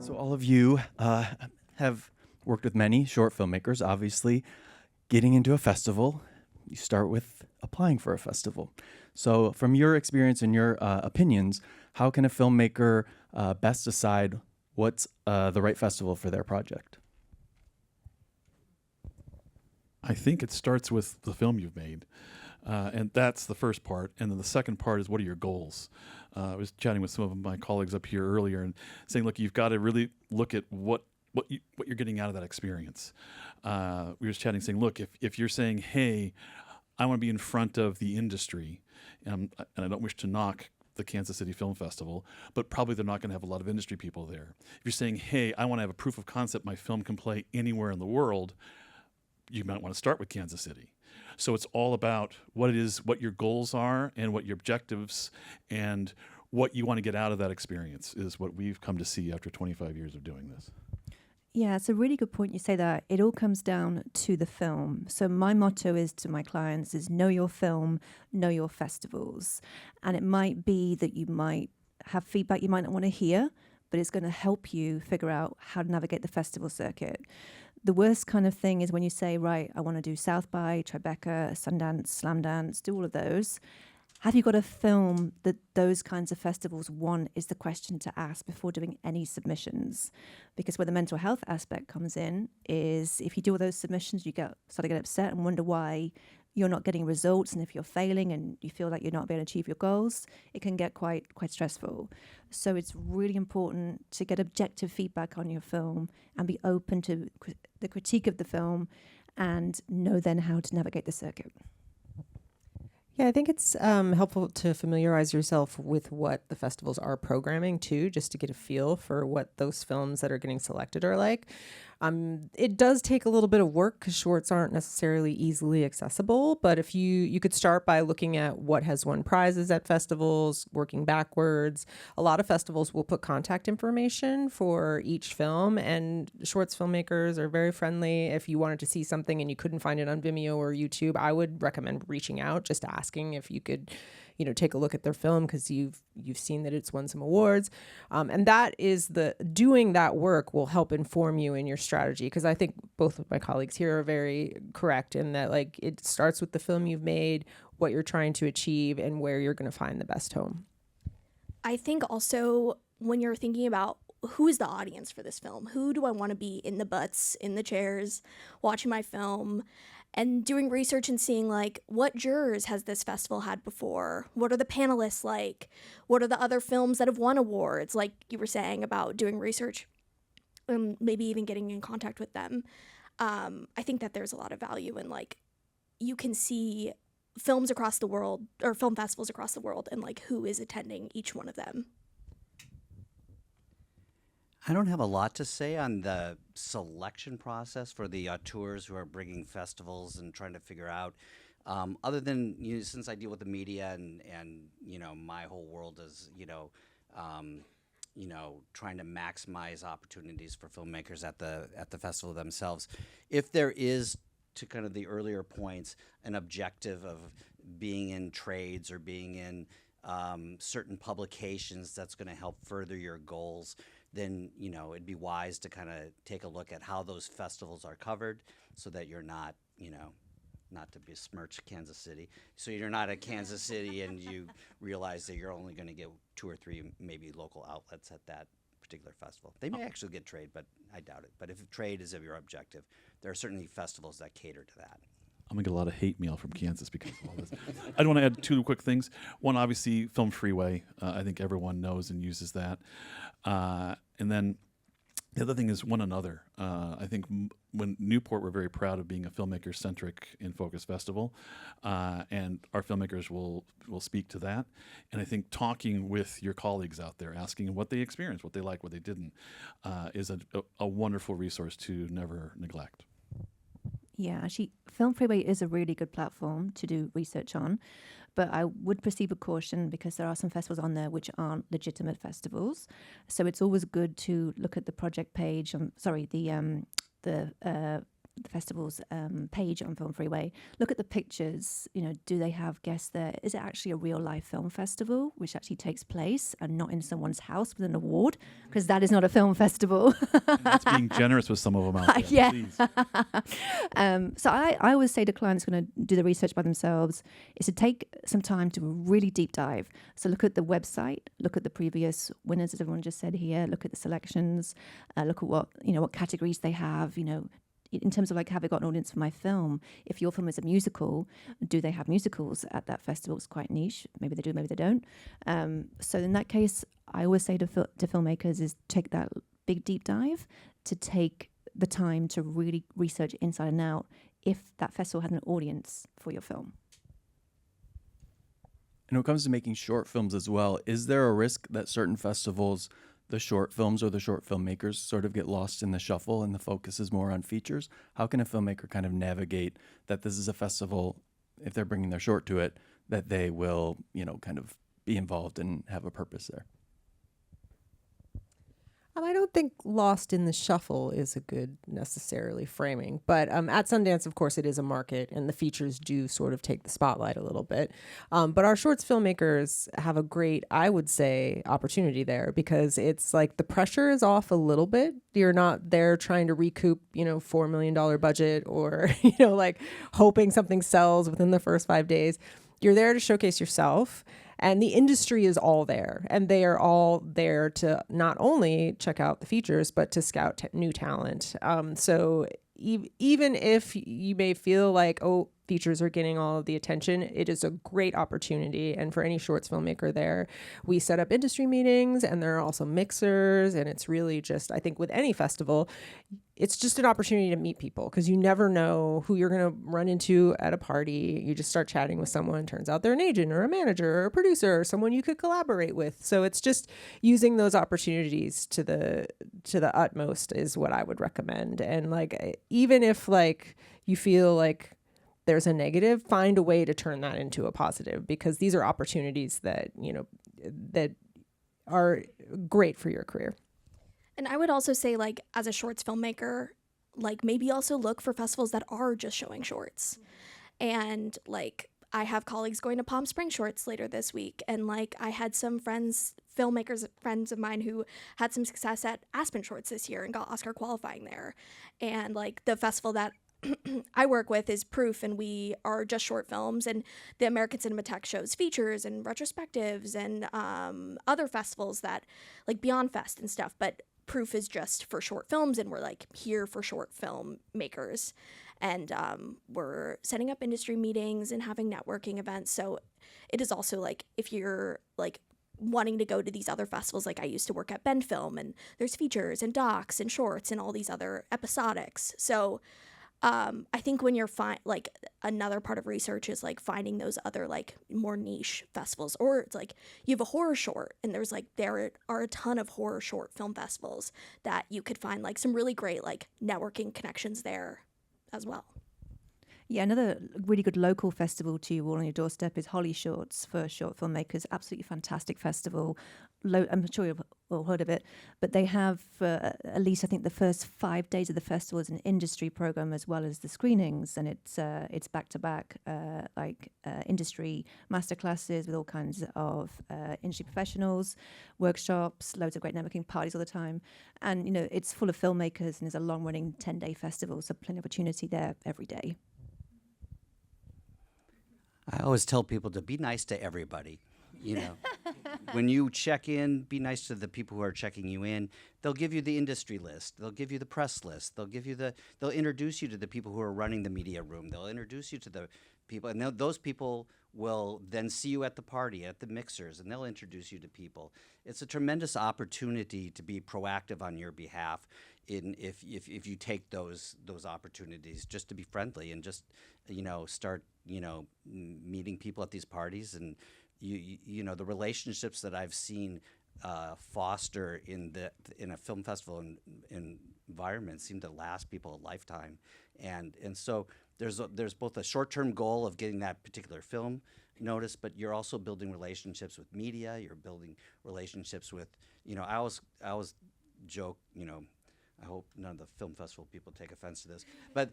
So all of you have worked with many short filmmakers, obviously. Getting into a festival, you start with applying for a festival. So from your experience and your opinions, how can a filmmaker best decide what's the right festival for their project? I think it starts with the film you've made. And that's the first part. And then the second part is, what are your goals? I was chatting with some of my colleagues up here earlier and saying, look, you've got to really look at what you're getting out of that experience. We were chatting saying, look, if you're saying, hey, I want to be in front of the industry, and I don't wish to knock the Kansas City Film Festival, but probably they're not going to have a lot of industry people there. If you're saying, hey, I want to have a proof of concept my film can play anywhere in the world, you might want to start with Kansas City. So it's all about what it is, what your goals are, and what your objectives, and what you want to get out of that experience is what we've come to see after 25 years of doing this. Yeah, it's a really good point you say that. It all comes down to the film. So my motto is to my clients is know your film, know your festivals. And it might be that you might have feedback you might not want to hear, but it's going to help you figure out how to navigate the festival circuit. The worst kind of thing is when you say, right, I want to do South by, Tribeca, Sundance, Slamdance, do all of those. Have you got a film that those kinds of festivals want is the question to ask before doing any submissions. Because where the mental health aspect comes in is if you do all those submissions, you start to get upset and wonder why you're not getting results. And if you're failing and you feel like you're not being able to achieve your goals, it can get quite stressful. So it's really important to get objective feedback on your film and be open to the critique of the film and know then how to navigate the circuit. Yeah, I think it's helpful to familiarize yourself with what the festivals are programming too, just to get a feel for what those films that are getting selected are like. It does take a little bit of work because shorts aren't necessarily easily accessible, but if you could start by looking at what has won prizes at festivals, working backwards. A lot of festivals will put contact information for each film, and shorts filmmakers are very friendly. If you wanted to see something and you couldn't find it on Vimeo or YouTube, I would recommend reaching out, just asking if you could, take a look at their film because you've seen that it's won some awards. And that is doing that work will help inform you in your strategy. Because I think both of my colleagues here are very correct in that, like, it starts with the film you've made, what you're trying to achieve, and where you're going to find the best home. I think also when you're thinking about who is the audience for this film, who do I want to be in the butts, in the chairs, watching my film, and doing research and seeing, like, what jurors has this festival had before? What are the panelists like? What are the other films that have won awards? Like you were saying about doing research, maybe even getting in contact with them. I think that there's a lot of value in, like, you can see films across the world or film festivals across the world and, like, who is attending each one of them. I don't have a lot to say on the selection process for the auteurs who are bringing festivals and trying to figure out, other than, since I deal with the media and my whole world is, trying to maximize opportunities for filmmakers at the festival themselves. If there is, to kind of the earlier points, an objective of being in trades or being in certain publications that's going to help further your goals, then it'd be wise to kind of take a look at how those festivals are covered so that you're not, not to besmirch Kansas City, so you're not at Kansas City and you realize that you're only going to get 2 or 3 maybe local outlets at that particular festival. They may actually get trade, but I doubt it. But if trade is of your objective, there are certainly festivals that cater to that. I'm going to get a lot of hate mail from Kansas because of all this. I want to add 2 quick things. One, obviously, Film Freeway. I think everyone knows and uses that. And then the other thing is one another. I think when Newport, we're very proud of being a filmmaker-centric and focused festival, and our filmmakers will speak to that. And I think talking with your colleagues out there, asking what they experienced, what they liked, what they didn't, is a wonderful resource to never neglect. Yeah, actually, Film Freeway is a really good platform to do research on, but I would proceed with caution because there are some festivals on there which aren't legitimate festivals. So it's always good to look at the project page. The the festival's page on Film Freeway, look at the pictures. You know, do they have guests there? Is it actually a real live film festival, which actually takes place and not in someone's house with an award? Because that is not a film festival. And that's being generous with some of them out there. Yeah. Please. So I always say to clients going to do the research by themselves is to take some time to really deep dive. So look at the website, look at the previous winners, as everyone just said here, look at the selections, look at what categories they have, in terms of like, have I got an audience for my film? If your film is a musical, do they have musicals at that festival? It's quite niche. Maybe they do, maybe they don't. So in that case, I always say to filmmakers is take that big deep dive, to take the time to really research inside and out if that festival had an audience for your film. And when it comes to making short films as well, is there a risk that certain festivals, the short films or the short filmmakers sort of get lost in the shuffle and the focus is more on features? How can a filmmaker kind of navigate that this is a festival, if they're bringing their short to it, that they will, kind of be involved and have a purpose there? I don't think lost in the shuffle is a good necessarily framing, but at Sundance, of course, it is a market and the features do sort of take the spotlight a little bit. But our shorts filmmakers have a great, I would say, opportunity there, because it's like the pressure is off a little bit. You're not there trying to recoup, $4 million budget or, like hoping something sells within the first 5 days. You're there to showcase yourself. And the industry is all there, and they are all there to not only check out the features, but to scout new talent. So even if you may feel like, oh, features are getting all of the attention, it is a great opportunity. And for any shorts filmmaker there, we set up industry meetings, and there are also mixers. And it's really just, I think with any festival, it's just an opportunity to meet people, because you never know who you're going to run into at a party. You just start chatting with someone. Turns out they're an agent or a manager or a producer or someone you could collaborate with. So it's just using those opportunities to the utmost is what I would recommend. And like, even if like you feel like there's a negative, find a way to turn that into a positive, because these are opportunities that, that are great for your career. And I would also say, like, as a shorts filmmaker, like, maybe also look for festivals that are just showing shorts. And, like, I have colleagues going to Palm Springs Shorts later this week. And, like, I had some friends of mine who had some success at Aspen Shorts this year and got Oscar qualifying there. And, like, the festival that I work with is Proof, and we are just short films, and the American Cinematheque shows features and retrospectives and other festivals that, like, Beyond Fest and stuff, but Proof is just for short films, and we're like here for short film makers, and we're setting up industry meetings and having networking events. So it is also like, if you're like wanting to go to these other festivals, like I used to work at Bend Film, and there's features and docs and shorts and all these other episodics. So I think when you're like another part of research is like finding those other like more niche festivals, or it's like you have a horror short, and there are a ton of horror short film festivals that you could find like some really great like networking connections there as well. Yeah, another really good local festival to you all on your doorstep is Holly Shorts for short filmmakers. Absolutely fantastic festival. I'm sure you've all heard of it, but they have at least, I think, the first 5 days of the festival is an industry program as well as the screenings, and it's back to back industry masterclasses with all kinds of industry professionals, workshops, loads of great networking parties all the time, and it's full of filmmakers, and it's a long running 10-day festival, so plenty of opportunity there every day. I always tell people to be nice to everybody. When you check in, be nice to the people who are checking you in. They'll give you the industry list. They'll give you the press list. They'll introduce you to the people who are running the media room. They'll introduce you to the people, and those people will then see you at the party, at the mixers, and they'll introduce you to people. It's a tremendous opportunity to be proactive on your behalf if you take those opportunities just to be friendly and just start meeting people at these parties, and the relationships that I've seen foster in a film festival environment seem to last people a lifetime, and so there's both a short-term goal of getting that particular film noticed, but you're also building relationships with media. You're building relationships with I always joke I hope none of the film festival people take offense to this, but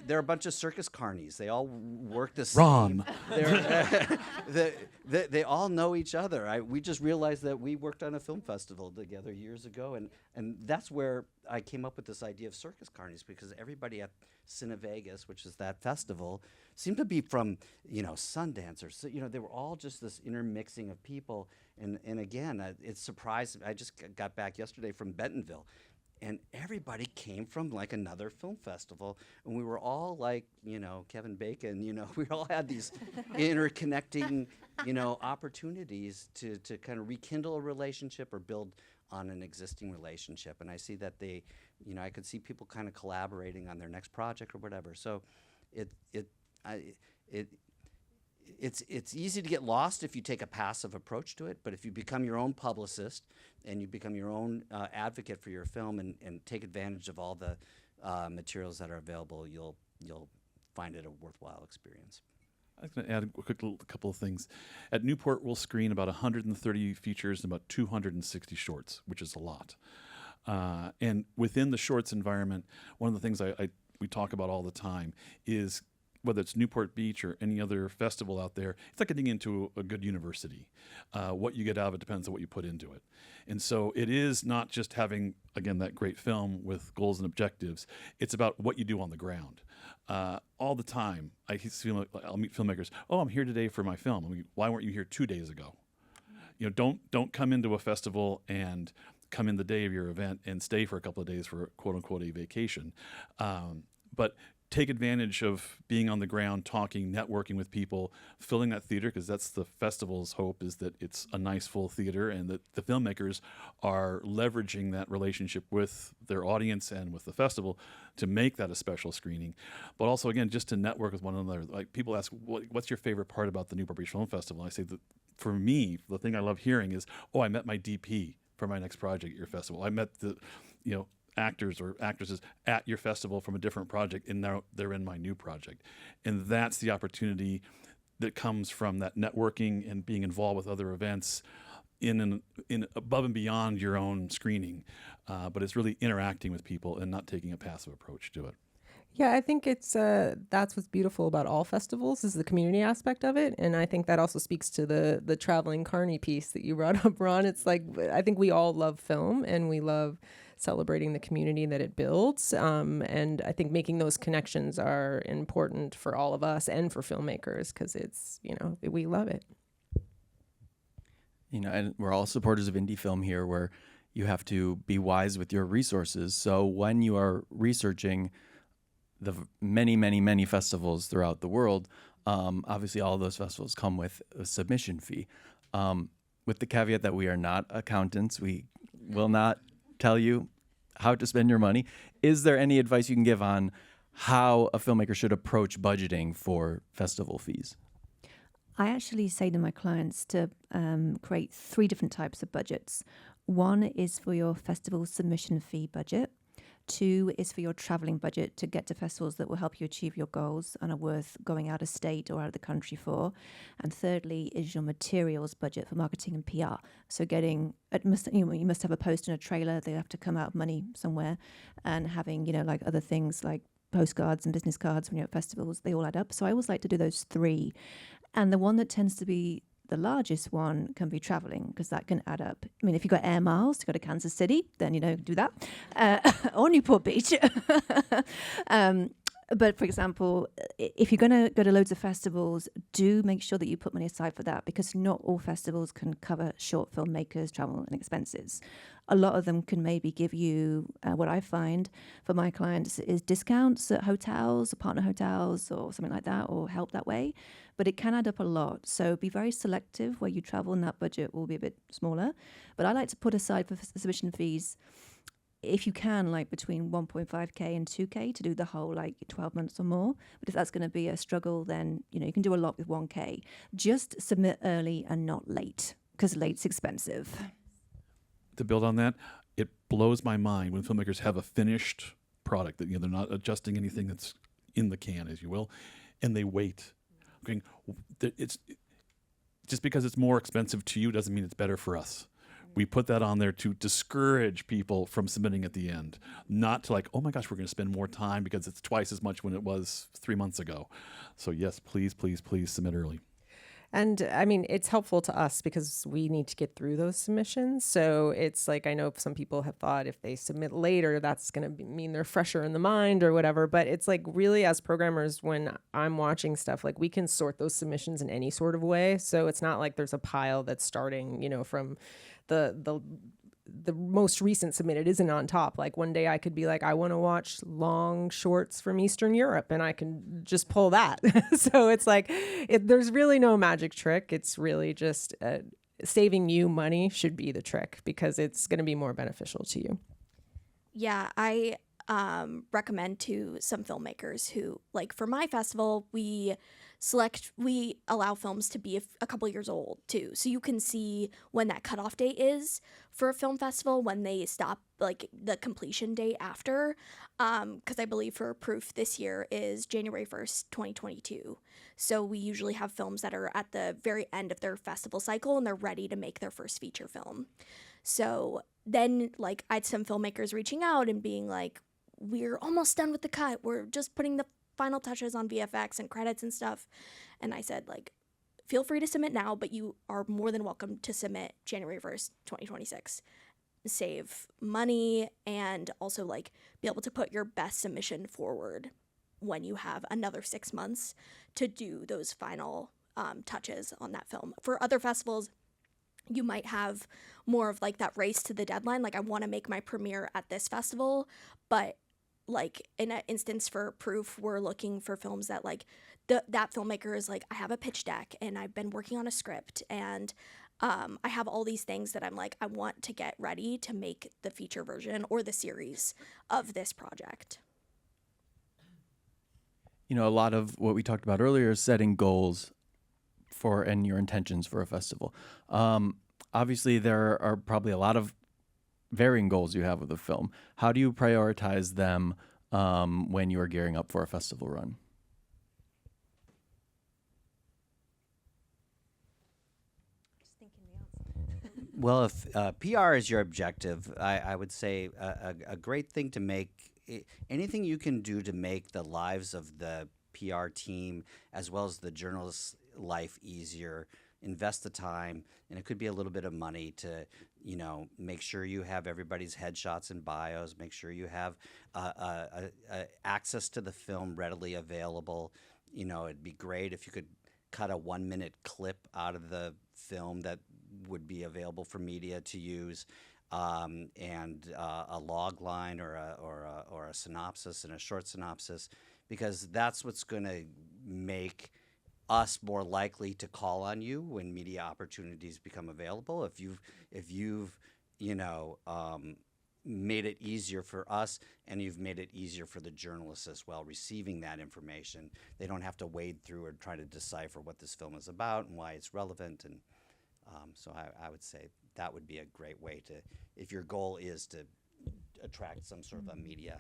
they're a bunch of circus carnies. They all work the same. They all know each other. We just realized that we worked on a film festival together years ago, and that's where I came up with this idea of circus carnies, because everybody at Cine Vegas, which is that festival, seemed to be from, Sundance, or they were all just this intermixing of people. And again, it's surprising. I just got back yesterday from Bentonville, and everybody came from like another film festival, and we were all like, Kevin Bacon, we all had these interconnecting, opportunities to kind of rekindle a relationship or build on an existing relationship. And I see that I could see people kind of collaborating on their next project or whatever. So it's easy to get lost if you take a passive approach to it, but if you become your own publicist and you become your own advocate for your film and take advantage of all the materials that are available, you'll find it a worthwhile experience. I was going to add a couple of things. At Newport, we'll screen about 130 features and about 260 shorts, which is a lot. And within the shorts environment, one of the things we talk about all the time is, whether it's Newport Beach or any other festival out there, it's like getting into a good university. What you get out of it depends on what you put into it. And so it is not just having, again, that great film with goals and objectives. It's about what you do on the ground. All the time, I'll meet filmmakers. Oh, I'm here today for my film. I mean, why weren't you here 2 days ago? Don't come into a festival and come in the day of your event and stay for a couple of days for quote unquote a vacation. But take advantage of being on the ground, talking, networking with people, filling that theater, because that's the festival's hope, is that it's a nice full theater and that the filmmakers are leveraging that relationship with their audience and with the festival to make that a special screening. But also, again, just to network with one another. Like, people ask, what's your favorite part about the Newport Beach Film Festival? And I say that for me, the thing I love hearing is, I met my DP for my next project at your festival. I met the, actors or actresses at your festival from a different project, and now they're in my new project. And that's the opportunity that comes from that networking and being involved with other events in above and beyond your own screening. But it's really interacting with people and not taking a passive approach to it. Yeah, I think it's that's what's beautiful about all festivals, is the community aspect of it. And I think that also speaks to the traveling carny piece that you brought up, Ron. It's like, I think we all love film and we love celebrating the community that it builds. And I think making those connections are important for all of us and for filmmakers, because it's, we love it. And we're all supporters of indie film here, where you have to be wise with your resources. So when you are researching the many, many, many festivals throughout the world, obviously all of those festivals come with a submission fee. With the caveat that we are not accountants, we will not tell you how to spend your money. Is there any advice you can give on how a filmmaker should approach budgeting for festival fees? I actually say to my clients to create 3 different types of budgets. 1 is for your festival submission fee budget. 2 is for your traveling budget to get to festivals that will help you achieve your goals and are worth going out of state or out of the country for. And thirdly is your materials budget for marketing and PR. So you must have a poster and a trailer. They have to come out of money somewhere, and having, like other things like postcards and business cards when you're at festivals, they all add up. So I always like to do those 3. And the one that tends to be the largest one can be traveling, because that can add up. I mean, if you've got air miles to go to Kansas City, then, do that. Or Newport Beach. But for example, if you're going to go to loads of festivals, do make sure that you put money aside for that, because not all festivals can cover short filmmakers' travel and expenses. A lot of them can maybe give you, what I find for my clients is discounts at hotels, partner hotels or something like that, or help that way. But it can add up a lot. So be very selective where you travel, and that budget will be a bit smaller. But I like to put aside for submission fees, if you can, like between 1.5K and 2K to do the whole 12 months or more. But if that's going to be a struggle, then you can do a lot with 1K. Just submit early and not late, because late's expensive. To build on that, it blows my mind when filmmakers have a finished product that they're not adjusting anything that's in the can, as you will, and they wait. It's just because it's more expensive to you doesn't mean it's better for us. We put that on there to discourage people from submitting at the end, not to like, oh my gosh, we're going to spend more time because it's twice as much when it was 3 months ago. So yes, please, please, please submit early. And I mean, it's helpful to us because we need to get through those submissions. So it's like, I know some people have thought if they submit later, that's going to mean they're fresher in the mind or whatever. But it's like, really, as programmers, when I'm watching stuff, like we can sort those submissions in any sort of way. So it's not like there's a pile that's starting, you know, from the most recent submitted isn't on top. Like one day I could be like, I want to watch long shorts from Eastern Europe, and I can just pull that. So it's like, there's really no magic trick. It's really just saving you money should be the trick, because it's going to be more beneficial to you. Yeah, I recommend to some filmmakers who, like for my festival, we allow films to be a couple years old too. So you can see when that cutoff date is for a film festival, when they stop, like the completion date after. Because I believe for Proof this year is January 1st, 2022. So we usually have films that are at the very end of their festival cycle and they're ready to make their first feature film. So then like I had some filmmakers reaching out and being like, we're almost done with the cut. We're just putting the final touches on VFX and credits and stuff. And I said, like, feel free to submit now, but you are more than welcome to submit January 1st, 2026. Save money and also like be able to put your best submission forward when you have another 6 months to do those final touches on that film. For other festivals, you might have more of like that race to the deadline. Like I want to make my premiere at this festival, but like in an instance for Proof, we're looking for films that like that filmmaker is like, I have a pitch deck and I've been working on a script and I have all these things that I'm like, I want to get ready to make the feature version or the series of this project. You know, a lot of what we talked about earlier is setting goals for and your intentions for a festival. Obviously, there are probably a lot of varying goals you have with a film. How do you prioritize them when you are gearing up for a festival run? Well, if PR is your objective, I would say a great thing to make, anything you can do to make the lives of the PR team as well as the journalist's life easier. Invest the time, and it could be a little bit of money to, you know, make sure you have everybody's headshots and bios, make sure you have access to the film readily available. You know, it'd be great if you could cut a 1-minute clip out of the film that would be available for media to use, and a log line or a synopsis and a short synopsis, because that's what's going to make us more likely to call on you when media opportunities become available. If you've you know, made it easier for us and you've made it easier for the journalists as well receiving that information, they don't have to wade through or try to decipher what this film is about and why it's relevant. And so I would say that would be a great way to, if your goal is to attract some sort of a media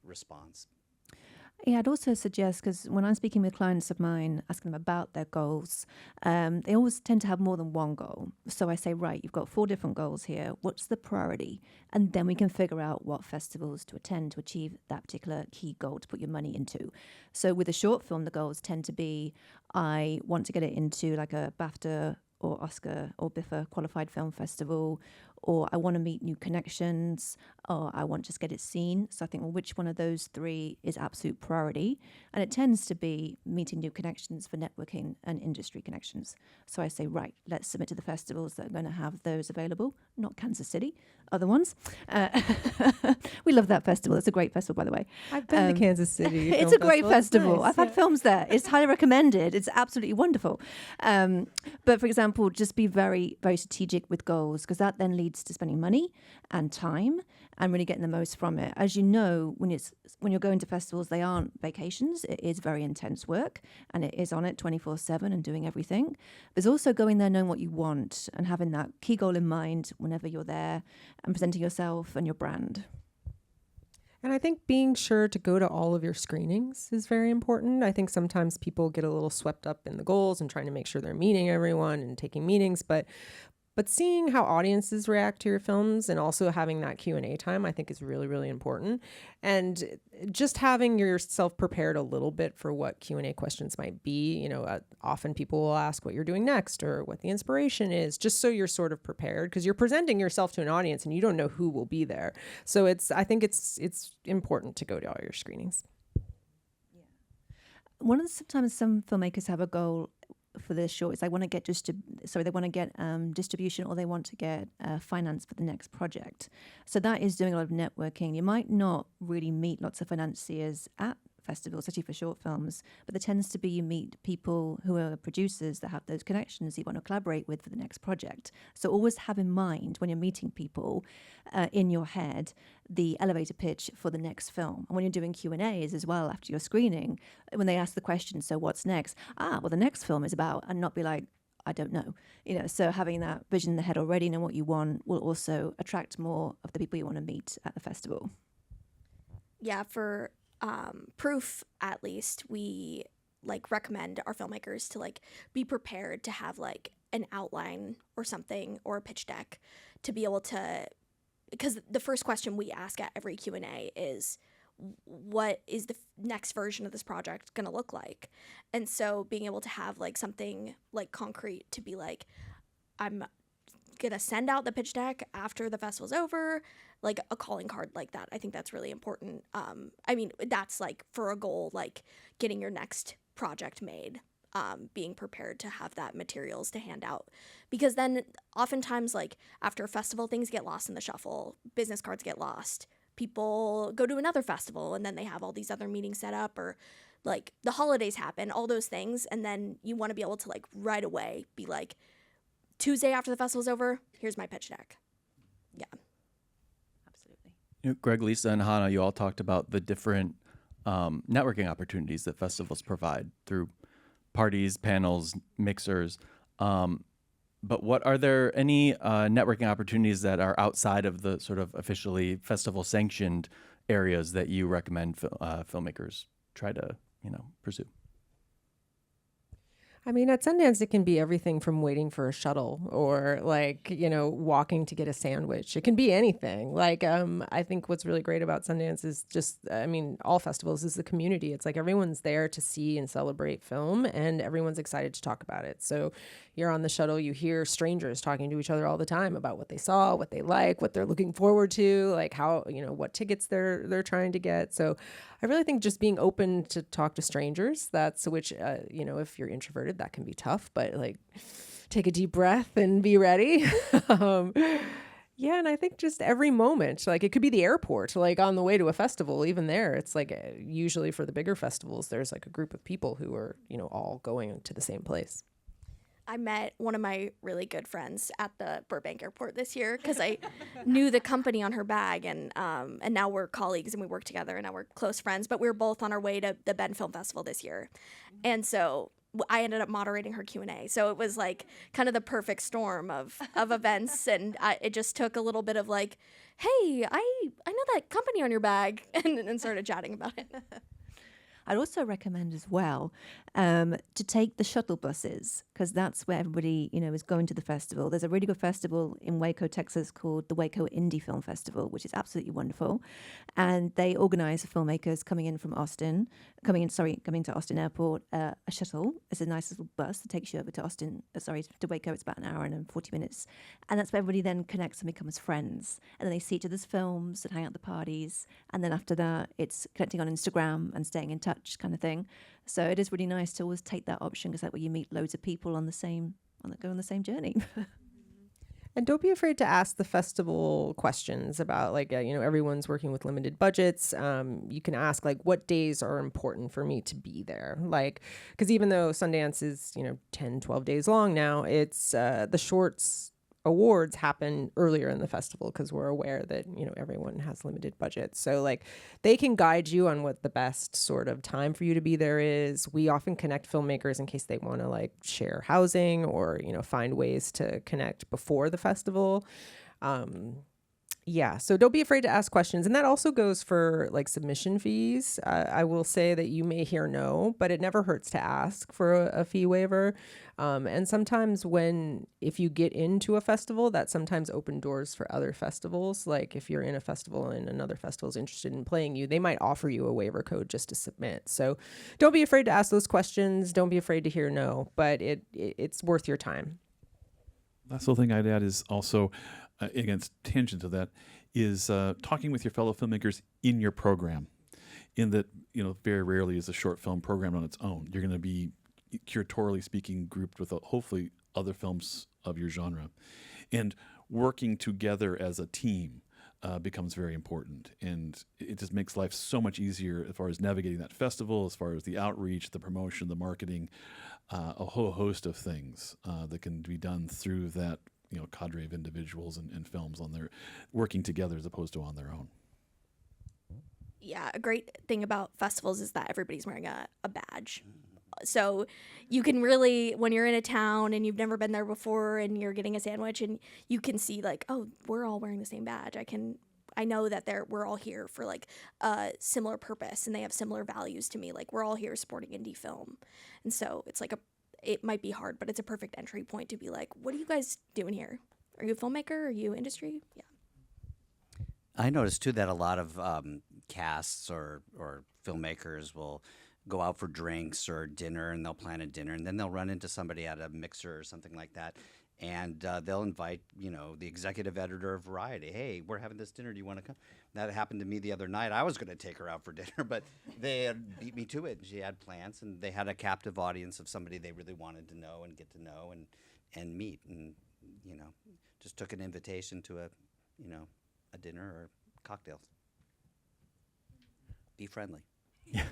response. Yeah, I'd also suggest, because when I'm speaking with clients of mine, asking them about their goals, they always tend to have more than one goal. So I say, right, you've got 4 different goals here. What's the priority? And then we can figure out what festivals to attend to achieve that particular key goal to put your money into. So with a short film, the goals tend to be, I want to get it into like a BAFTA or Oscar or BIFA qualified film festival, or I want to meet new connections, or I want to just get it seen. So I think, well, which one of those 3 is absolute priority? And it tends to be meeting new connections for networking and industry connections. So I say, right, let's submit to the festivals that are going to have those available, not Kansas City, other ones. We love that festival. It's a great festival, by the way. I've been to Kansas City. It's a great festival. Nice, I've had films there. It's highly recommended. It's absolutely wonderful. But for example, just be very, very strategic with goals, because that then leads to spending money and time and really getting the most from it. As you know, when you're going to festivals, they aren't vacations. It is very intense work, and it is on it 24/7 and doing everything. There's also going there knowing what you want and having that key goal in mind whenever you're there and presenting yourself and your brand. And I think being sure to go to all of your screenings is very important. I think sometimes people get a little swept up in the goals and trying to make sure they're meeting everyone and taking meetings, but But seeing how audiences react to your films and also having that Q&A time, I think is really, really important. And just having yourself prepared a little bit for what Q&A questions might be. You know, often people will ask what you're doing next or what the inspiration is, just so you're sort of prepared, because you're presenting yourself to an audience and you don't know who will be there. So I think it's important to go to all your screenings. Sometimes some filmmakers have a goal for their short. It's they want to get distribution, or they want to get finance for the next project. So that is doing a lot of networking. You might not really meet lots of financiers at festivals, especially for short films, but there tends to be you meet people who are producers that have those connections you want to collaborate with for the next project. So always have in mind when you're meeting people in your head the elevator pitch for the next film. And when you're doing Q&As as well after your screening, when they ask the question, so what's next? Well, the next film is about, and not be like, I don't know. You know, so having that vision in the head already, know what you want, will also attract more of the people you want to meet at the festival. Yeah, for proof, at least, we like recommend our filmmakers to like be prepared to have like an outline or something, or a pitch deck, to be able to, because the first question we ask at every Q&A is, what is the next version of this project going to look like? And so being able to have like something like concrete to be like, I'm gonna send out the pitch deck after the festival's over, like a calling card like that. I think that's really important. I mean, that's like for a goal, like getting your next project made, being prepared to have that materials to hand out, because then oftentimes like after a festival, things get lost in the shuffle, business cards get lost, people go to another festival and then they have all these other meetings set up, or like the holidays happen, all those things. And then you want to be able to like right away be like, Tuesday after the festival's over, here's my pitch deck. Yeah. Absolutely. You know, Gregg, Lisa, and Hanna, you all talked about the different networking opportunities that festivals provide through parties, panels, mixers. But what are there any networking opportunities that are outside of the sort of officially festival sanctioned areas that you recommend filmmakers try to, pursue? I mean, at Sundance, it can be everything from waiting for a shuttle or like, walking to get a sandwich. It can be anything. Like, I think what's really great about Sundance is just, all festivals is the community. It's like everyone's there to see and celebrate film, and everyone's excited to talk about it. So you're on the shuttle, you hear strangers talking to each other all the time about what they saw, what they like, what they're looking forward to, like how, what tickets they're trying to get. So I really think just being open to talk to strangers, which, if you're introverted, that can be tough, but like take a deep breath and be ready. Yeah, and I think just every moment, like it could be the airport, like on the way to a festival, even there, it's like usually for the bigger festivals, there's like a group of people who are, all going to the same place. I met one of my really good friends at the Burbank airport this year because I knew the company on her bag, and now we're colleagues and we work together and now we're close friends, but we were both on our way to the Bend Film Festival this year. And so I ended up moderating her Q&A. So it was like kind of the perfect storm of events, and it just took a little bit of like, hey, I know that company on your bag, and started chatting about it. I'd also recommend as well to take the shuttle buses, because that's where everybody, is going to the festival. There's a really good festival in Waco, Texas called the Waco Indie Film Festival, which is absolutely wonderful. And they organize filmmakers coming to Austin Airport, a shuttle. It's a nice little bus that takes you over to to Waco. It's about an hour and 40 minutes. And that's where everybody then connects and becomes friends. And then they see each other's films and hang out at the parties. And then after that, it's connecting on Instagram and staying in touch kind of thing. So it is really nice to always take that option, because that's where you meet loads of people go on the same journey. And don't be afraid to ask the festival questions about everyone's working with limited budgets. You can ask what days are important for me to be there? Because even though Sundance is, 10, 12 days long now, it's the shorts awards happen earlier in the festival because we're aware that everyone has limited budgets, so they can guide you on what the best sort of time for you to be there is. We often connect filmmakers in case they want to share housing or find ways to connect before the festival. Yeah, so don't be afraid to ask questions. And that also goes for like submission fees. I will say that you may hear no, but it never hurts to ask for a fee waiver. And sometimes if you get into a festival, that sometimes open doors for other festivals. Like if you're in a festival and another festival is interested in playing you, they might offer you a waiver code just to submit. So don't be afraid to ask those questions. Don't be afraid to hear no, but it's worth your time. That's the thing I'd add is also, against tangent to that, is talking with your fellow filmmakers in your program. In that, very rarely is a short film programmed on its own. You're going to be, curatorially speaking, grouped with hopefully other films of your genre. And working together as a team becomes very important. And it just makes life so much easier as far as navigating that festival, as far as the outreach, the promotion, the marketing, a whole host of things that can be done through that cadre of individuals and films on their working together as opposed to on their own. Yeah, a great thing about festivals is that everybody's wearing a badge. So you can really, when you're in a town and you've never been there before and you're getting a sandwich and you can see like, oh, we're all wearing the same badge. I know that we're all here for like a similar purpose and they have similar values to me. Like we're all here supporting indie film. And so it's like it might be hard, but it's a perfect entry point to be like, what are you guys doing here? Are you a filmmaker? Are you industry? Yeah. I noticed too that a lot of casts or filmmakers will go out for drinks or dinner, and they'll plan a dinner, and then they'll run into somebody at a mixer or something like that, and they'll invite the executive editor of Variety. Hey, we're having this dinner. Do you want to come? That happened to me the other night. I was going to take her out for dinner, but they had beat me to it. She had plans, and they had a captive audience of somebody they really wanted to know and get to know and meet, and just took an invitation to a dinner or cocktails. Be friendly. Yeah.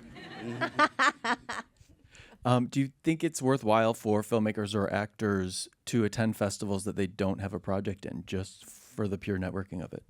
Do you think it's worthwhile for filmmakers or actors to attend festivals that they don't have a project in, just for the pure networking of it?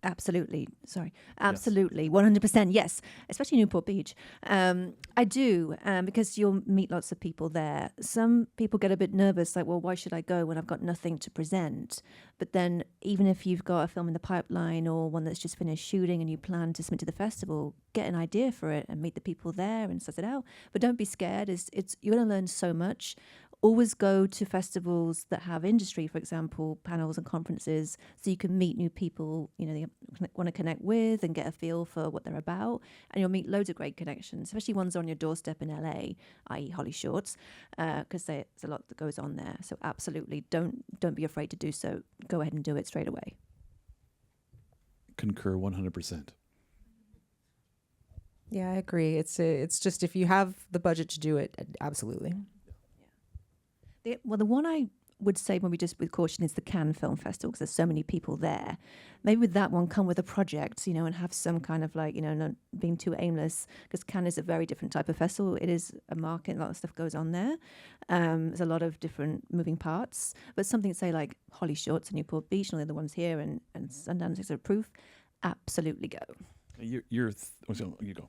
Absolutely. Sorry. Absolutely. 100%. Yes. Especially Newport Beach. I do, because you'll meet lots of people there. Some people get a bit nervous, like, well, why should I go when I've got nothing to present? But then even if you've got a film in the pipeline or one that's just finished shooting and you plan to submit to the festival, get an idea for it and meet the people there and suss it out. But don't be scared. You're going to learn so much. Always go to festivals that have industry, for example, panels and conferences, so you can meet new people, you want to connect with and get a feel for what they're about. And you'll meet loads of great connections, especially ones on your doorstep in LA, i.e. Holly Shorts, because there's a lot that goes on there. So absolutely, don't be afraid to do so. Go ahead and do it straight away. Concur 100%. Yeah, I agree. It's just if you have the budget to do it, absolutely. The one I would say maybe just with caution is the Cannes Film Festival, because there's so many people there. Maybe with that one, come with a project, and have some kind of like, not being too aimless, because Cannes is a very different type of festival. It is a market, a lot of stuff goes on there. There's a lot of different moving parts, but something say like Holly Shorts and Newport Beach and all the other ones here and Sundance is a proof, absolutely go. You go.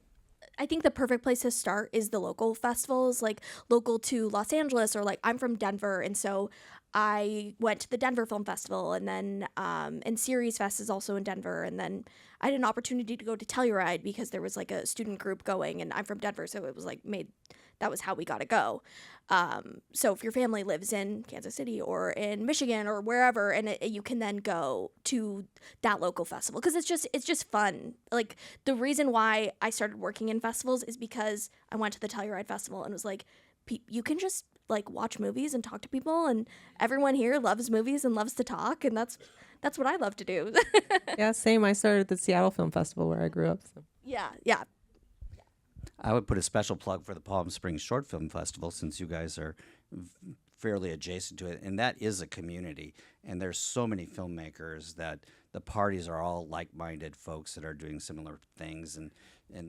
I think the perfect place to start is the local festivals, like local to Los Angeles, or like I'm from Denver. And so I went to the Denver Film Festival, and then and Series Fest is also in Denver. And then I had an opportunity to go to Telluride because there was like a student group going, and I'm from Denver. So it was like that was how we got to go. So if your family lives in Kansas City or in Michigan or wherever, and you can then go to that local festival, because it's just fun. Like the reason why I started working in festivals is because I went to the Telluride Festival and was like, you can just like watch movies and talk to people, and everyone here loves movies and loves to talk, and that's what I love to do. Yeah, same. I started at the Seattle Film Festival where I grew up. So. Yeah. I would put a special plug for the Palm Springs Short Film Festival, since you guys are fairly adjacent to it, and that is a community, and there's so many filmmakers that the parties are all like-minded folks that are doing similar things, and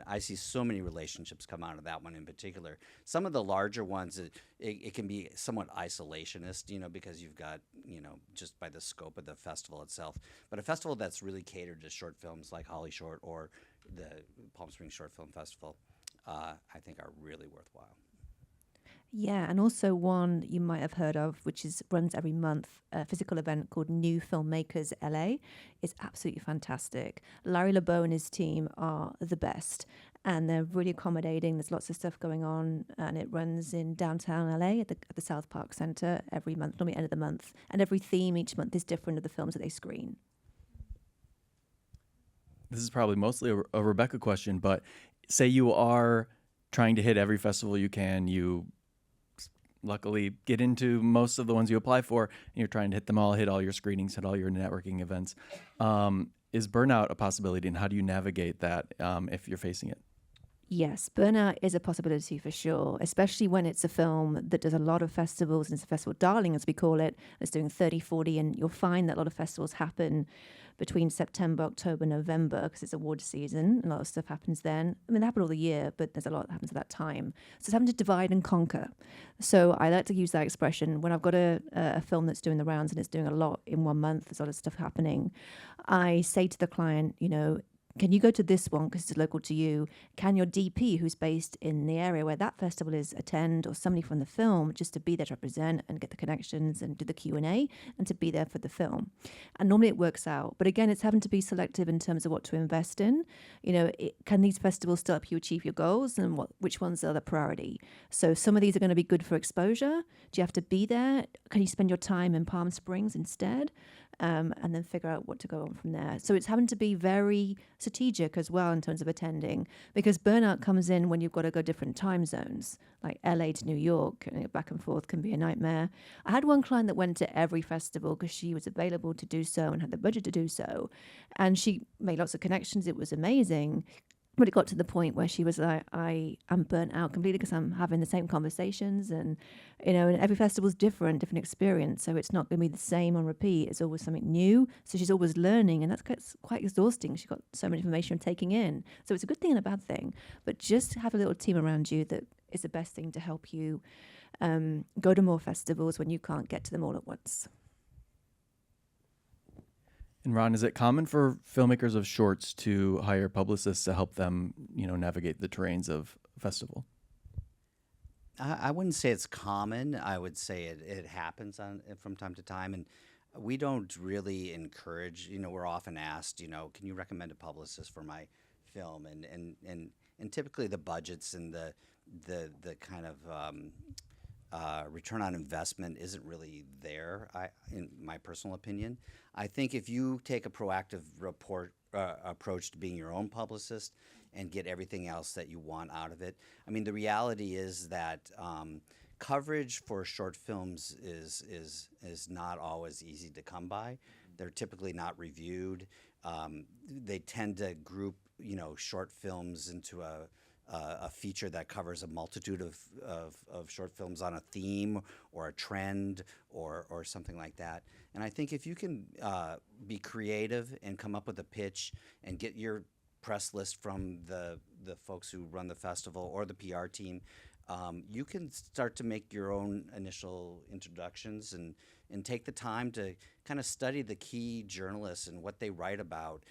I see so many relationships come out of that one in particular. Some of the larger ones, it can be somewhat isolationist, because you've got, just by the scope of the festival itself. But a festival that's really catered to short films like Holly Short or the Palm Springs Short Film Festival, I think are really worthwhile. Yeah, and also one you might have heard of, which is runs every month, a physical event called New Filmmakers LA. It's absolutely fantastic. Larry LeBeau and his team are the best, and they're really accommodating. There's lots of stuff going on, and it runs in downtown LA at the South Park Center every month, normally end of the month, and every theme each month is different of the films that they screen. This is probably mostly a Rebekah question, but say you are trying to hit every festival you can, you luckily get into most of the ones you apply for, and you're trying to hit them all, hit all your screenings, hit all your networking events. Is burnout a possibility, and how do you navigate that if you're facing it? Yes, burnout is a possibility for sure, especially when it's a film that does a lot of festivals and it's a festival darling, as we call it. It's doing 30, 40, and you'll find that a lot of festivals happen between September, October, November, because it's award season. A lot of stuff happens then. I mean, they happen all the year, but there's a lot that happens at that time. So it's having to divide and conquer. So I like to use that expression when I've got a film that's doing the rounds and it's doing a lot in 1 month, there's a lot of stuff happening. I say to the client, can you go to this one because it's local to you? Can your DP, who's based in the area where that festival is, attend, or somebody from the film, just to be there to represent and get the connections and do the Q&A and to be there for the film? And normally it works out. But again, it's having to be selective in terms of what to invest in. Can these festivals still help you achieve your goals, and which ones are the priority? So some of these are going to be good for exposure. Do you have to be there? Can you spend your time in Palm Springs instead? And then figure out what to go on from there. So it's having to be very strategic as well in terms of attending, because burnout comes in when you've got to go different time zones, like LA to New York, and back and forth can be a nightmare. I had one client that went to every festival because she was available to do so and had the budget to do so. And she made lots of connections. It was amazing. But it got to the point where she was like, I am burnt out completely because I'm having the same conversations, and and every festival's different experience. So it's not going to be the same on repeat. It's always something new. So she's always learning, and that's quite exhausting. She's got so much information taking in. So it's a good thing and a bad thing. But just have a little team around you that is the best thing to help you go to more festivals when you can't get to them all at once. And Ron, is it common for filmmakers of shorts to hire publicists to help them, navigate the terrains of a festival? I wouldn't say it's common. I would say it happens from time to time, and we don't really encourage. We're often asked, can you recommend a publicist for my film? And typically the budgets and the kind of return on investment isn't really there, in my personal opinion. I think if you take a proactive approach to being your own publicist and get everything else that you want out of it, the reality is that coverage for short films is not always easy to come by. They're typically not reviewed. They tend to group, short films into a feature that covers a multitude of short films on a theme or a trend or something like that. And I think if you can be creative and come up with a pitch and get your press list from the folks who run the festival or the PR team, you can start to make your own initial introductions and take the time to kind of study the key journalists and what they write about,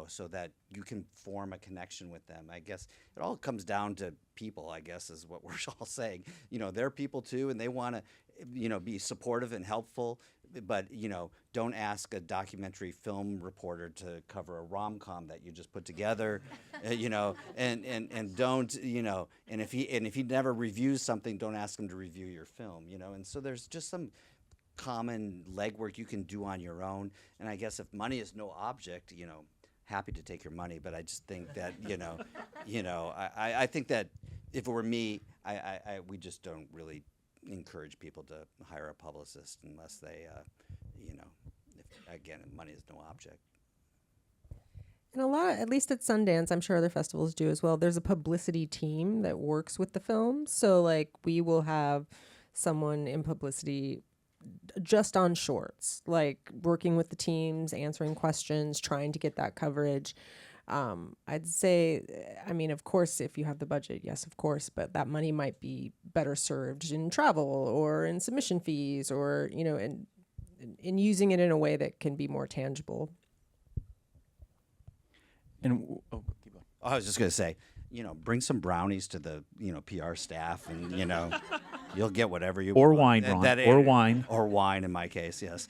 so that you can form a connection with them. I guess it all comes down to people, I guess, is what we're all saying. They're people too, and they want to, be supportive and helpful, but, don't ask a documentary film reporter to cover a rom-com that you just put together, and don't, and if he never reviews something, don't ask him to review your film, and so there's just some common legwork you can do on your own. And I guess if money is no object, happy to take your money, but I just think that, I think that if it were me, we just don't really encourage people to hire a publicist unless they, if money is no object. And a lot, at least at Sundance, I'm sure other festivals do as well, there's a publicity team that works with the film. So like we will have someone in publicity just on shorts, like working with the teams, answering questions, trying to get that coverage. I'd say, of course, if you have the budget, yes, of course, but that money might be better served in travel or in submission fees or, in using it in a way that can be more tangible. And keep going. I was just going to say, bring some brownies to the, PR staff, and, you'll get whatever you Or want. wine, Ron. Or wine. Or wine in my case, yes.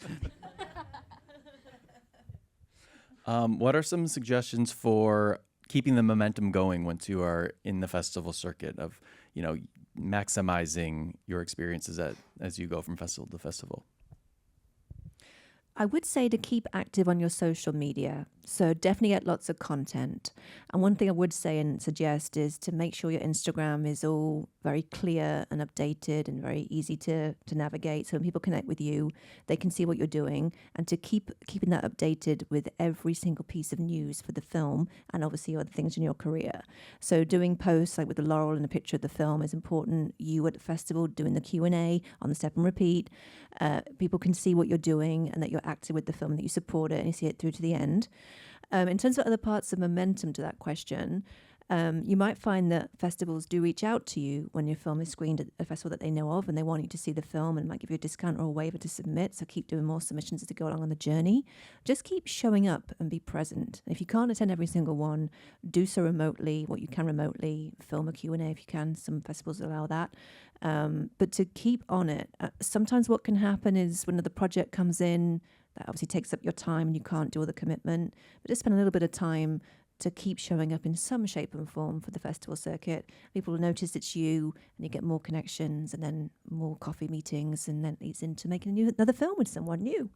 What are some suggestions for keeping the momentum going once you are in the festival circuit of, maximizing your experiences as you go from festival to festival? I would say to keep active on your social media. So definitely get lots of content. And one thing I would say and suggest is to make sure your Instagram is all very clear and updated and very easy to navigate. So when people connect with you, they can see what you're doing, and to keeping that updated with every single piece of news for the film and obviously other things in your career. So doing posts like with the laurel and a picture of the film is important. You at the festival doing the Q&A on the step and repeat. People can see what you're doing and that you're active with the film, that you support it and you see it through to the end. In terms of other parts of momentum to that question, you might find that festivals do reach out to you when your film is screened at a festival that they know of, and they want you to see the film and might give you a discount or a waiver to submit. So keep doing more submissions as you go along on the journey. Just keep showing up and be present. If you can't attend every single one, do so remotely, what you can remotely, film a Q&A if you can. Some festivals allow that. But to keep on it. Sometimes what can happen is when the project comes in, that obviously takes up your time and you can't do all the commitment, but just spend a little bit of time to keep showing up in some shape and form for the festival circuit. People will notice it's you, and you get more connections and then more coffee meetings, and then it leads into making another film with someone new.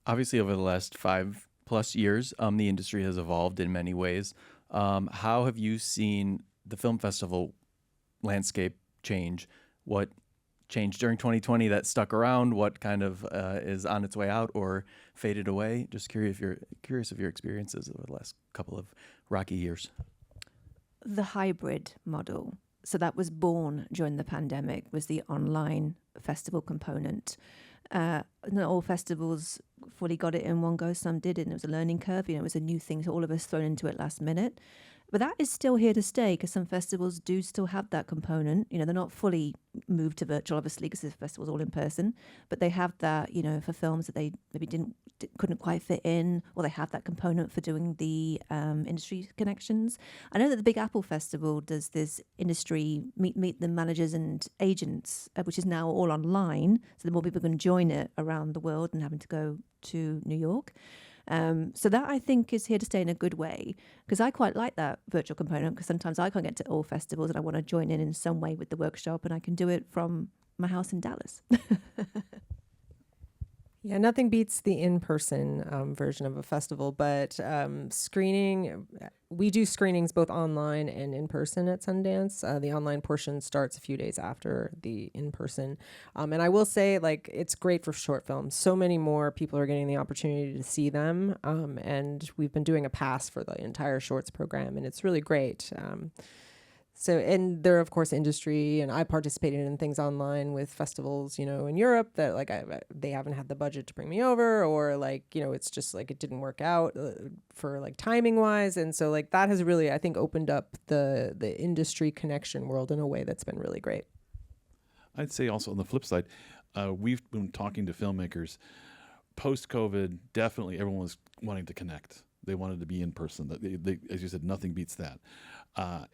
Obviously, over the last 5+ years, the industry has evolved in many ways. How have you seen the film festival landscape change? What changed during 2020 that stuck around? What kind of is on its way out or faded away? Just curious of your experiences over the last couple of rocky years. The hybrid model. So that was born during the pandemic, was the online festival component. Not all festivals fully got it in one go. Some did, and it was a learning curve. It was a new thing, so all of us thrown into it last minute. But that is still here to stay, because some festivals do still have that component. They're not fully moved to virtual, obviously, because the festival's all in person. But they have that, for films that they maybe couldn't quite fit in, or they have that component for doing the industry connections. I know that the Big Apple Festival does this industry meet the managers and agents, which is now all online. So the more people can join it around the world and having to go to New York. So that I think is here to stay in a good way, because I quite like that virtual component, because sometimes I can't get to all festivals and I want to join in some way with the workshop, and I can do it from my house in Dallas. Yeah, nothing beats the in-person version of a festival, but screening, we do screenings both online and in person at Sundance. The online portion starts a few days after the in-person. And I will say, it's great for short films. So many more people are getting the opportunity to see them. And we've been doing a pass for the entire shorts program, and it's really great. So, and there are, of course, industry, and I participated in things online with festivals, in Europe that they haven't had the budget to bring me over, or it's just it didn't work out for timing wise. And so that has really, I think, opened up the industry connection world in a way that's been really great. I'd say also on the flip side, we've been talking to filmmakers post-COVID. Definitely everyone was wanting to connect. They wanted to be in person. They, as you said, nothing beats that.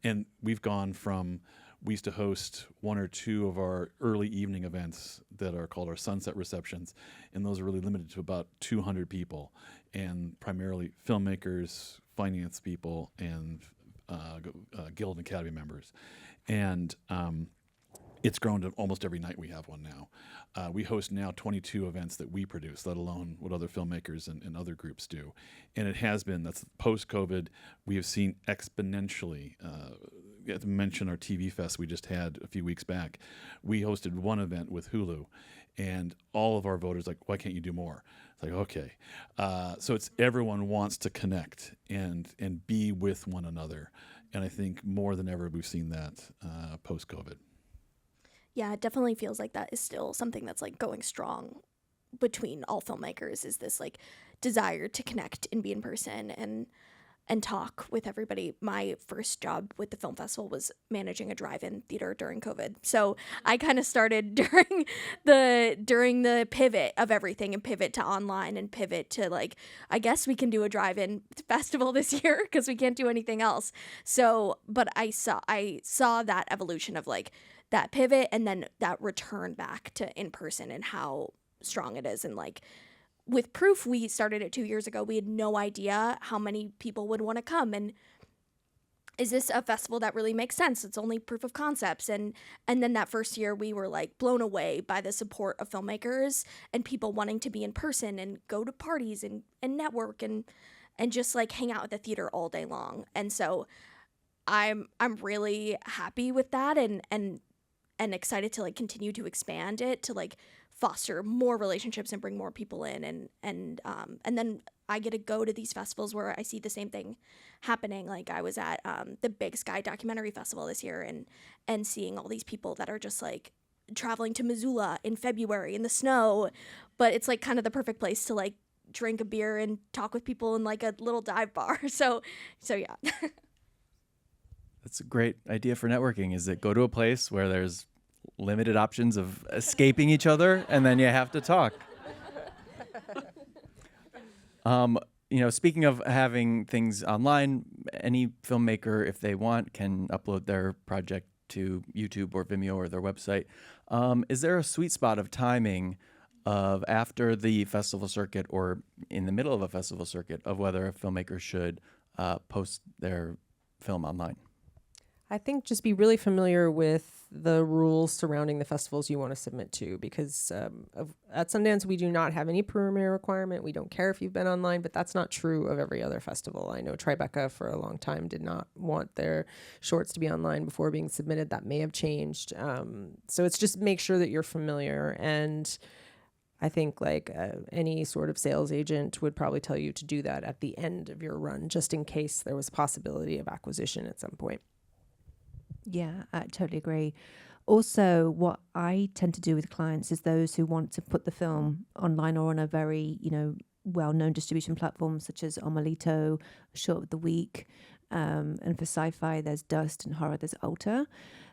And we've gone from, we used to host 1 or 2 of our early evening events that are called our sunset receptions, and those are really limited to about 200 people, and primarily filmmakers, finance people, and Guild and Academy members. And it's grown to almost every night we have one now. We host now 22 events that we produce, let alone what other filmmakers and other groups do. And it has been, that's post-COVID, we have seen exponentially. To mention our TV Fest we just had a few weeks back. We hosted one event with Hulu, and all of our voters why can't you do more? It's okay. So it's everyone wants to connect and be with one another. And I think more than ever we've seen that post-COVID. Yeah, it definitely feels like that is still something that's going strong between all filmmakers, is this desire to connect and be in person. And talk with everybody. My first job with the film festival was managing a drive-in theater during COVID. So I kind of started during the pivot of everything, and pivot to online, and pivot to like, I guess we can do a drive-in festival this year because we can't do anything else. So, but I saw that evolution of like that pivot and then that return back to in person and how strong it is. And like, with Proof, we started it 2 years ago. We had no idea how many people would want to come, and is this a festival that really makes sense? It's only proof of concepts, and then that first year we were like blown away by the support of filmmakers and people wanting to be in person and go to parties and network and just like hang out at the theater all day long. And so I'm really happy with that and excited to like continue to expand it to like foster more relationships and bring more people in, and then I get to go to these festivals where I see the same thing happening. Like I was at the Big Sky Documentary Festival this year and seeing all these people that are just like traveling to Missoula in February in the snow, but it's like kind of the perfect place to like drink a beer and talk with people in like a little dive bar. So yeah. That's a great idea for networking, is that go to a place where there's limited options of escaping each other, and then you have to talk. Speaking of having things online, any filmmaker, if they want, can upload their project to YouTube or Vimeo or their website. Is there a sweet spot of timing of after the festival circuit or in the middle of a festival circuit of whether a filmmaker should post their film online? I think just be really familiar with the rules surrounding the festivals you want to submit to, because at Sundance, we do not have any premiere requirement. We don't care if you've been online, but that's not true of every other festival. I know Tribeca for a long time did not want their shorts to be online before being submitted. That may have changed. So it's just make sure that you're familiar. And I think like any sort of sales agent would probably tell you to do that at the end of your run, just in case there was a possibility of acquisition at some point. Yeah, I totally agree. Also, what I tend to do with clients is those who want to put the film online or on a very, well-known distribution platform such as Omelito, Short of the Week, and for sci-fi, there's Dust, and horror, there's Alta.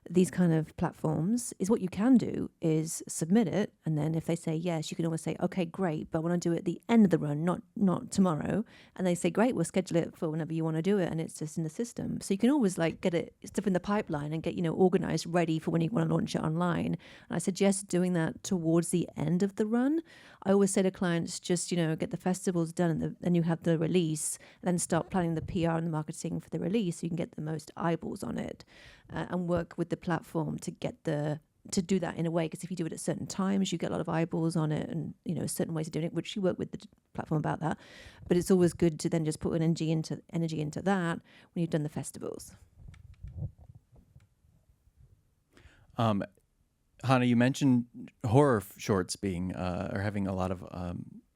These kind of platforms is what you can do is submit it, and then if they say yes, you can always say, okay, great, but I want to do it at the end of the run, not tomorrow. And they say, great, we'll schedule it for whenever you want to do it, and it's just in the system. So you can always like get it stuff in the pipeline and get organized, ready for when you want to launch it online. And I suggest doing that towards the end of the run. I always say to clients, just get the festivals done, and then you have the release, and then start planning the PR and the marketing for the release so you can get the most eyeballs on it, and work with the platform to do that in a way, because if you do it at certain times, you get a lot of eyeballs on it, and certain ways of doing it, which you work with the platform about that. But it's always good to then just put an energy into that when you've done the festivals. Hanna, you mentioned horror shorts being or having a lot of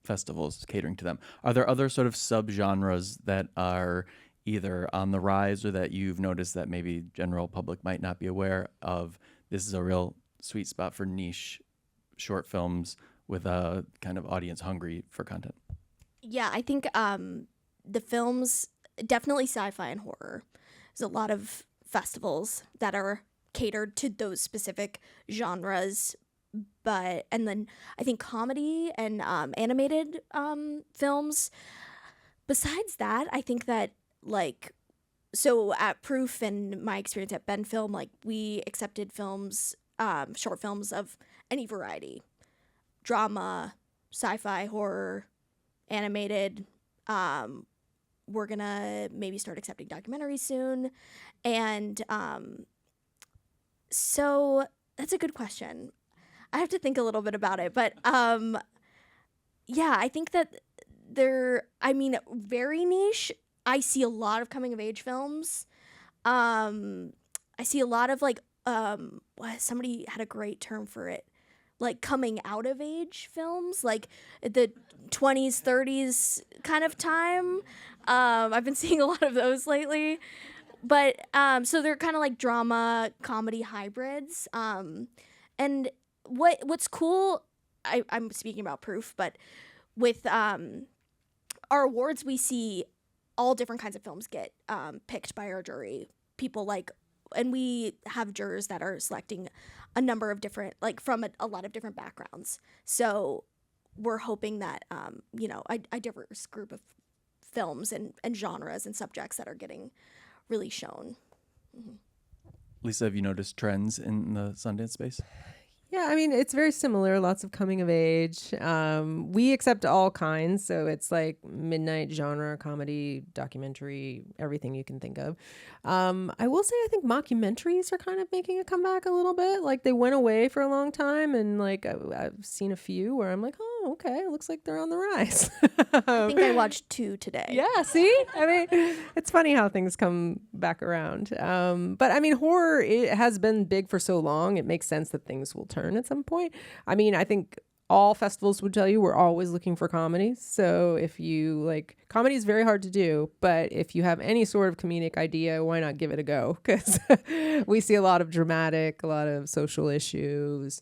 festivals catering to them. Are there other sort of subgenres that are either on the rise or that you've noticed that maybe general public might not be aware of? This is a real sweet spot for niche short films with a kind of audience hungry for content. Yeah, I think the films, definitely sci-fi and horror. There's a lot of festivals that are catered to those specific genres, and then I think comedy and animated films. Besides that, I think that so at Proof and my experience at Ben Film, we accepted films, short films of any variety, drama, sci-fi, horror, animated. We're gonna maybe start accepting documentaries soon, and so that's a good question. I have to think a little bit about it, but yeah, I think that very niche. I see a lot of coming of age films. I see a lot of somebody had a great term for it, coming out of age films, the 20s, 30s kind of time. I've been seeing a lot of those lately. But so they're kind of like drama, comedy hybrids. And what's cool, I'm speaking about Proof, but with our awards, we see all different kinds of films get picked by our jury. People like, and we have jurors that are selecting a number of different, like from a lot of different backgrounds. So we're hoping that, you know, a diverse group of films and genres and subjects that are getting really shown. Mm-hmm. Lisa, have you noticed trends in the Sundance space? Yeah, I mean, it's very similar. Lots of coming of age. We accept all kinds. So it's like midnight genre, comedy, documentary, everything you can think of. I will say, I think mockumentaries are kind of making a comeback a little bit. Like they went away for a long time. And like I've seen a few where I'm like, oh, okay, it looks like they're on the rise. I think I watched 2 today. Yeah, see? I mean, it's funny how things come back around. But I mean, horror, it has been big for so long. It makes sense that things will turn at some point. I mean, I think all festivals would tell you we're always looking for comedies. So if you like, comedy is very hard to do, but if you have any sort of comedic idea, why not give it a go? Because we see a lot of dramatic, a lot of social issues,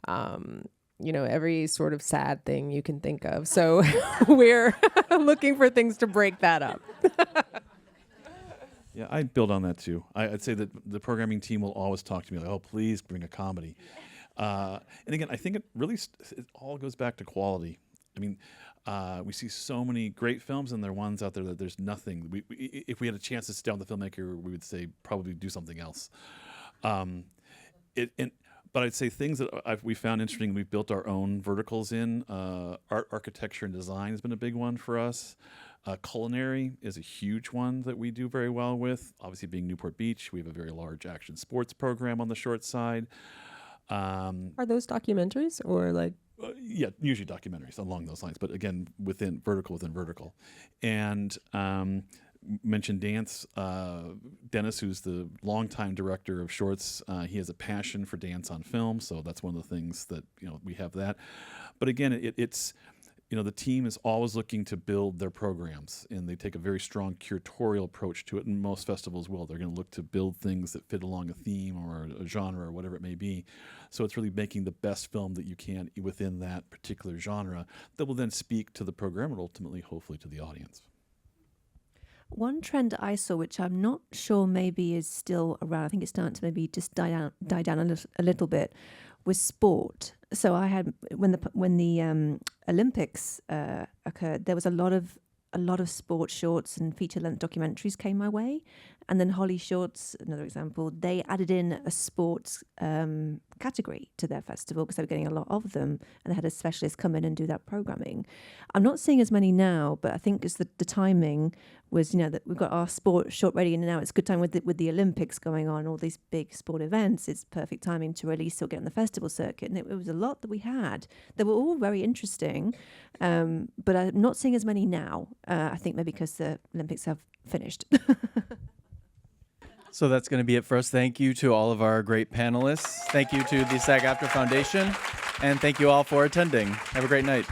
you know, every sort of sad thing you can think of. So we're looking for things to break that up. Yeah, I'd build on that too. I'd say that the programming team will always talk to me like, oh, please bring a comedy. And again, I think it really, it all goes back to quality. I mean, we see so many great films and there are ones out there that there's nothing. If we had a chance to sit down with the filmmaker, we would say probably do something else. But I'd say things that we found interesting, we've built our own verticals in. Art, architecture, and design has been a big one for us. Culinary is a huge one that we do very well with. Obviously, being Newport Beach, we have a very large action sports program on the short side. Are those documentaries or like? Yeah, usually documentaries along those lines. But again, within vertical. And mentioned dance. Dennis, who's the longtime director of shorts, he has a passion for dance on film. So that's one of the things that, you know, we have that. But again, it's, you know, the team is always looking to build their programs, and they take a very strong curatorial approach to it, and most festivals will. They're going to look to build things that fit along a theme or a genre or whatever it may be. So it's really making the best film that you can within that particular genre that will then speak to the program and ultimately, hopefully, to the audience. One trend I saw, which I'm not sure maybe is still around, I think it's starting to maybe just die down a little bit, was sport. So I had when the Olympics occurred, there was a lot of sports shorts and feature-length documentaries came my way, and then Holly Shorts, another example, they added in a sports category to their festival because they were getting a lot of them, and they had a specialist come in and do that programming. I'm not seeing as many now, but I think it's the timing was, you know, that we've got our sport short ready, and now it's a good time with the Olympics going on, all these big sport events. It's perfect timing to release or get on the festival circuit, and it was a lot that we had. They were all very interesting, but I'm not seeing as many now. I think maybe because the Olympics have finished. So that's going to be it for us. Thank you to all of our great panelists. Thank you to the SAG-AFTRA Foundation. And thank you all for attending. Have a great night.